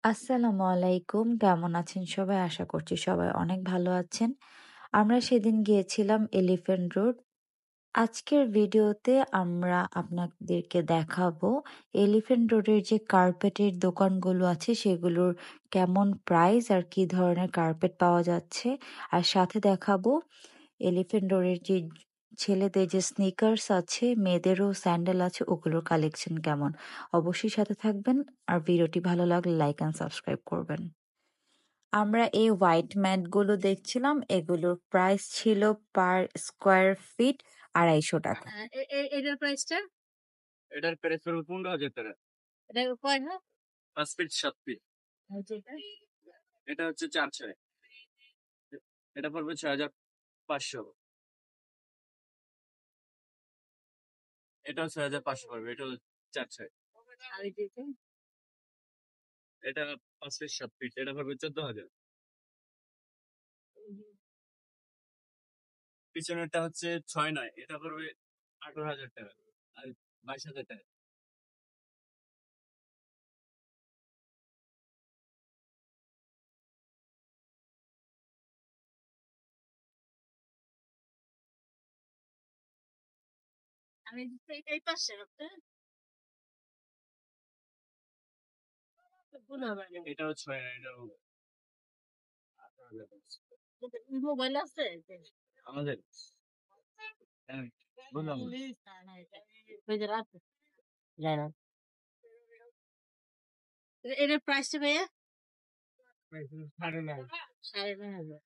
আসসালামু আলাইকুম। কেমন আছেন সবাই? আশা করছি সবাই অনেক ভালো আছেন। আমরা সেদিন গিয়েছিলাম এলিফ্যান্ট রোড। আজকের ভিডিওতে আমরা আপনাদেরকে দেখাবো এলিফ্যান্ট রোডের যে কার্পেটের দোকানগুলো আছে সেগুলোর কেমন প্রাইস আর কি ধরনের কার্পেট পাওয়া যাচ্ছে। আর সাথে দেখাবো এলিফ্যান্ট রোডের যে ছেলেদের যে স্নিকার্স আছে, মেয়েদেরও স্যান্ডেল আছে, ওগুলোর কালেকশন কেমন। অবশ্যই সাথে থাকবেন আর ভিডিওটি ভালো লাগলে লাইক অ্যান্ড সাবস্ক্রাইব করবেন। আমরা এই হোয়াইট ম্যাট গুলো দেখছিলাম, এগুলোর প্রাইস ছিল পার স্কোয়ার ফিট 250 টাকা। এটার প্রাইসটা এটার প্রাইস পড়বে 15,000 টাকা। এটা কয় না 5 ফিট 7 ফিট। এটা হচ্ছে 4/6। এটা পড়বে 6,500। এটাও 6,500 পড়বে। এটা 4/6। আর এটা এটা 5 ফিট 7 ফিট। এটা পড়বে 14,000। পিছনেরটা হচ্ছে 6/9। এটা পড়বে 18,000 টাকা আর 22,000 টাকা। আমি এই পাশে একটা কোন হবে এটাও 6/9। এটাও 18,000 টাকা। মোবাইল আছে আমাদের হ্যাঁ, বললাম ওই যে রাত যায় না এটার প্রাইসটা ভাইয়া 9.5। 9,500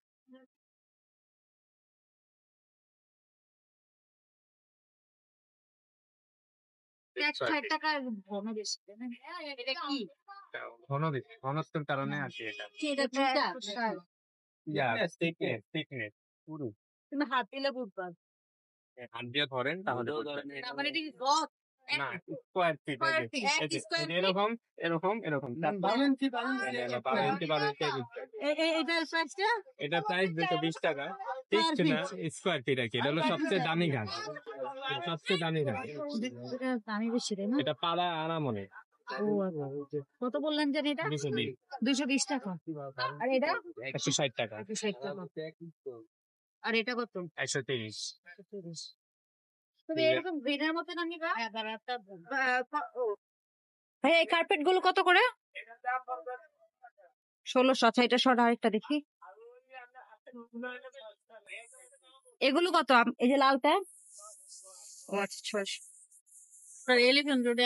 160 টাকা ঘন বেশি তাই না? এটা কি ঘনত্বের কারণে আছে এটা। কি এটা কোনটা thickness পুরো। তুমি হাত দিলে বুঝবা হাত দিয়ে ধরেন তাহলে বুঝবেন। তার মানে এটা কি গজ না, স্কোয়ার ফিট। Square feet, এই যে square feet। এরকম এরকম এরকম 12 ইঞ্চি 12 ইঞ্চি এটার প্রাইসটা এটা প্রাইস 220 টাকা। ঠিক Square না, feet। স্কোয়ার ফিট আর কি। এটা হলো সবচেয়ে দামি গাছ। সবচেয়ে দামি গাছ। এটা দামি বেশি তাই না এটা পাড়া আনামনে ও আচ্ছা। কত বললেন জানি এটা 220। 220 টাকা আর এটা 160 টাকা। 160 টাকা আর এটা কত 130। 130 তুমি এরকম গ্রিনের মতো না নিবা ভাই এই কার্পেট গুলো কত করে 1600 আচ্ছা এটা সরা আরেকটা দেখি এগুলো কত এই যে লালটা ও আচ্ছা 600 আর এলিফ্যান্ট রোডে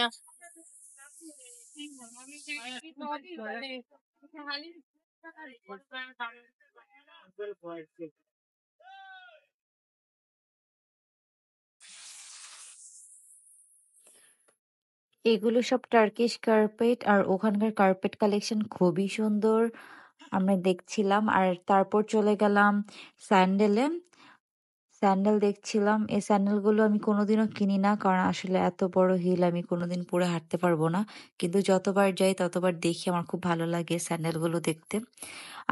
এগুলো সব টার্কিশ কার্পেট আর ওখানকার কার্পেট কালেকশন খুবই সুন্দর আমরা দেখছিলাম। আর তারপর চলে গেলাম স্যান্ডেলে। স্যান্ডেল দেখছিলাম। এই স্যান্ডেলগুলো আমি কোনোদিনও কিনি না, কারণ আসলে এত বড় হিল আমি কোনোদিন পরে হাঁটতে পারবো না। কিন্তু যতবার যাই ততবার দেখি, আমার খুব ভালো লাগে স্যান্ডেলগুলো দেখতে।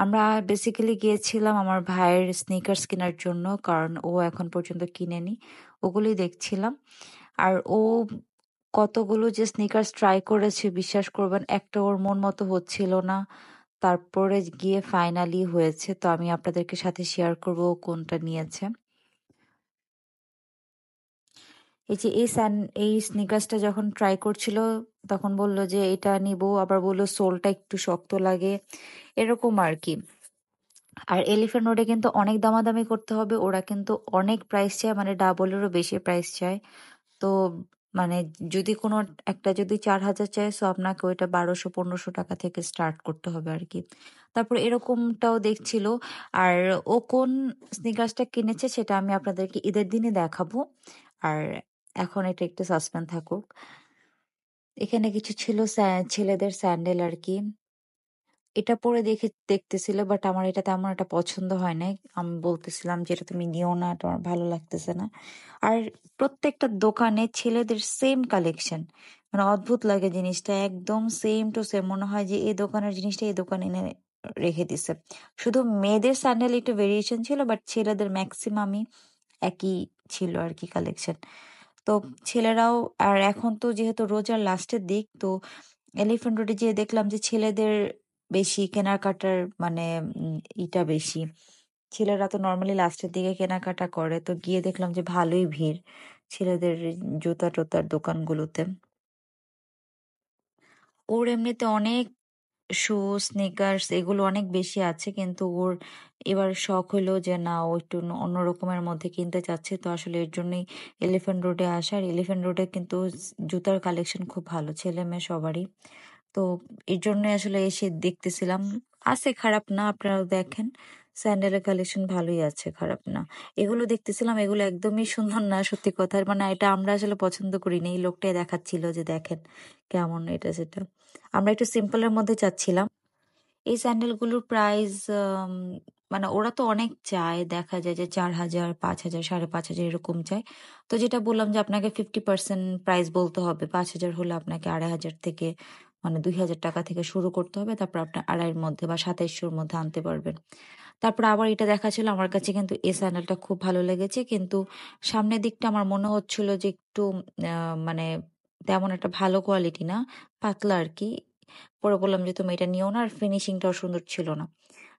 আমরা বেসিক্যালি গিয়েছিলাম আমার ভাইয়ের স্নিকার্স কেনার জন্য, কারণ ও এখন পর্যন্ত কিনেনি। ওগুলোই দেখছিলাম। আর ও কতগুলো যে স্নিকার্স ট্রাই করেছে, বিশ্বাস করবেন একটা ওর মন মতো হচ্ছিল না। তারপরে গিয়ে ফাইনালি হয়েছে, তো আমি আপনাদেরকে সাথে শেয়ার করবো ও কোনটা নিয়েছে। এই যে এই স্নিকার্সটা যখন ট্রাই করছিল তখন বলল যে এটা নিবো, আবার বললো সোলটা একটু শক্ত লাগে, এরকম আর কি। আর এলিফ্যান্ট রোডে কিন্তু অনেক দামাদামি করতে হবে, ওরা কিন্তু অনেক প্রাইস চায়, মানে ডাবলেরও বেশি প্রাইস চায়। তো মানে যদি কোনো একটা যদি 4,000 চায়, সো আপনাকে ওইটা 1,200-1,500 টাকা থেকে স্টার্ট করতে হবে আর কি। তারপর এরকমটাও দেখছিল। আর ও কোন স্নিকার্সটা কিনেছে সেটা আমি আপনাদেরকে ঈদের দিনে দেখাবো। আর এখন এটা একটু সাসপেন্স থাকুক। এখানে কিছু ছিল ছেলেদের স্যান্ডেল আর কি। এটা পরে দেখতেছিল, বাট আমার এটা তেমন একটা পছন্দ হয় নাই। আমি বলতেছিলাম যে এটা তুমি নিও না, তোমার ভালো লাগতেছে না। আর প্রত্যেকটা দোকানে ছেলেদের সেম কালেকশন, মানে অদ্ভুত লাগে জিনিসটা, একদম সেম টু সেম। মনে হয় যে এই দোকানের জিনিসটা এই দোকানে এনে রেখে দিছে। শুধু মেয়েদের স্যান্ডেল একটু ভেরিয়েশন ছিল, বাট ছেলেদের ম্যাক্সিমামই একই ছিল আর কি কালেকশন। তো ছেলেরাও, আর এখন তো যেহেতু রোজার লাস্টের দিক, তো এলিফ্যান্ট রোডে যেয়ে দেখলাম যে ছেলেদের বেশি কেনাকাটার মানে ইটা বেশি। ছেলেরা তো নরমালি লাস্টের দিকে কেনাকাটা করে। তো গিয়ে দেখলাম যে ভালোই ভিড় ছেলেদের জুতা-টুতার দোকানগুলোতে। ওর এমনিতে অনেক শু, স্নিকার্স এগুলো অনেক বেশি আছে। কিন্তু ওর এবার শখ হইলো যে না ও একটু অন্য রকমের মধ্যে কিনতে চাচ্ছে। তো আসলে এর জন্যই এলিফ্যান্ট রোডে আসা। আর এলিফ্যান্ট রোডে কিন্তু জুতার কালেকশন খুব ভালো ছেলে-মেয়ে সবারই। তো এর জন্যই আসলে এসে দেখতেছিলাম। আছে, খারাপ না, আপনারাও দেখেন। স্যান্ডেলের কালেকশন ভালোই আছে, খারাপ না। এগুলো দেখতেছিলাম, এগুলো একদমই সুন্দর না সত্যি কথা। মানে এটা আমরা আসলে পছন্দ করি না। এই লোকটাই দেখাচ্ছিল যে দেখেন কেমন এটা সেটা। আমরা একটু সিম্পলের মধ্যে চাচ্ছিলাম। এই স্যান্ডেলগুলোর প্রাইস মানে ওরা তো অনেক চায়, দেখা যায় যে 4,000, 5,000, 5,500 এরকম চায়। তো যেটা বললাম যে আপনাকে 50% প্রাইস বলতে হবে। 5,000 হলে আপনাকে 2,500 থেকে মানে 2,000 টাকা থেকে শুরু করতে হবে। তারপর আপনার 2,500 মধ্যে বা 2700 মধ্যে আনতে পারবেন। তারপর আবার এটা দেখা ছিল, আমার কাছে কিন্তু এই স্যান্ডেলটা খুব ভালো লেগেছে। কিন্তু সামনের দিকটা আমার মনে হচ্ছিল যে একটু মানে তেমন একটা ভালো কোয়ালিটি না, পাতলা আর কি। পরে বললাম যে তুমি এটা নিও না, আর ফিনিশিংটাও সুন্দর ছিল না।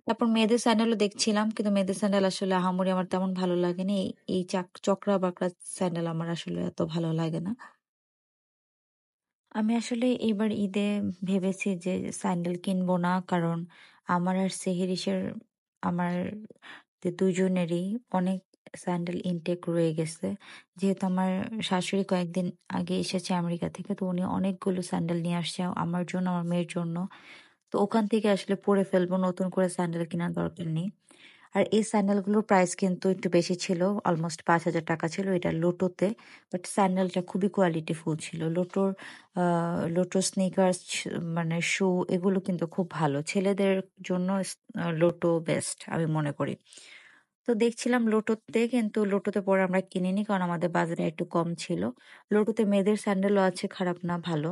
তারপর মেয়েদের স্যান্ডেলও দেখছিলাম, কিন্তু মেয়েদের স্যান্ডেল আসলে আহামরি আমার তেমন ভালো লাগেনি। এই চকরা বাকরা স্যান্ডেল আমার আসলে এত ভালো লাগে না। আমি আসলে এবার ঈদে ভেবেছি যে স্যান্ডেল কিনবো না, কারণ আমার আর সেহেরিসের আমার দুজনেরই অনেক স্যান্ডেল ইনটেক রয়ে গেছে। যেহেতু আমার শাশুড়ি কয়েকদিন আগে এসেছে আমেরিকা থেকে, তো উনি অনেকগুলো স্যান্ডেল নিয়ে আসছে আমার জন্য, আমার মেয়ের জন্য। তো ওখান থেকে আসলে পরে ফেলবো, নতুন করে স্যান্ডেল কেনার দরকার নেই। আর এই স্যান্ডেলগুলোর প্রাইস কিন্তু একটু বেশি ছিল, অলমোস্ট 5,000 টাকা ছিল এটা লোটোতে। বাট স্যান্ডেলটা খুবই কোয়ালিটিফুল ছিল। লোটো স্নিকার্স মানে শু এগুলো কিন্তু খুব ভালো। ছেলেদের জন্য লোটো বেস্ট আমি মনে করি। তো দেখছিলাম লোটোতে, কিন্তু লোটোতে পরে আমরা কিনিনি, কারণ আমাদের বাজারে একটু কম ছিল। লোটোতে মেয়েদের স্যান্ডেলও আছে, খারাপ না, ভালো।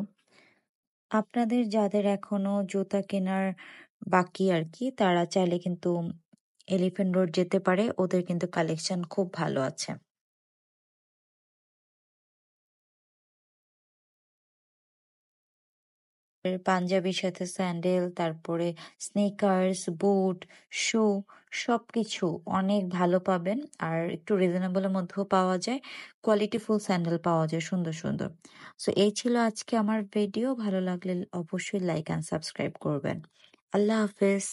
আপনাদের যাদের এখনো জুতা কেনার বাকি আর কি, তারা চাইলে কিন্তু এলিফ্যান্ট রোড যেতে পারে, ওদের কিন্তু কালেকশন খুব ভালো আছে। পাঞ্জাবির সাথে স্যান্ডেল, তারপরে স্নিকার্স, বুট, শু সবকিছু অনেক ভালো পাবেন। আর একটু রিজনেবলের মধ্যেও পাওয়া যায়, কোয়ালিটিফুল স্যান্ডেল পাওয়া যায় সুন্দর সুন্দর। সো এই ছিল আজকে আমার ভিডিও। ভালো লাগলে অবশ্যই লাইক অ্যান্ড সাবস্ক্রাইব করবেন। আল্লাহ হাফেজ।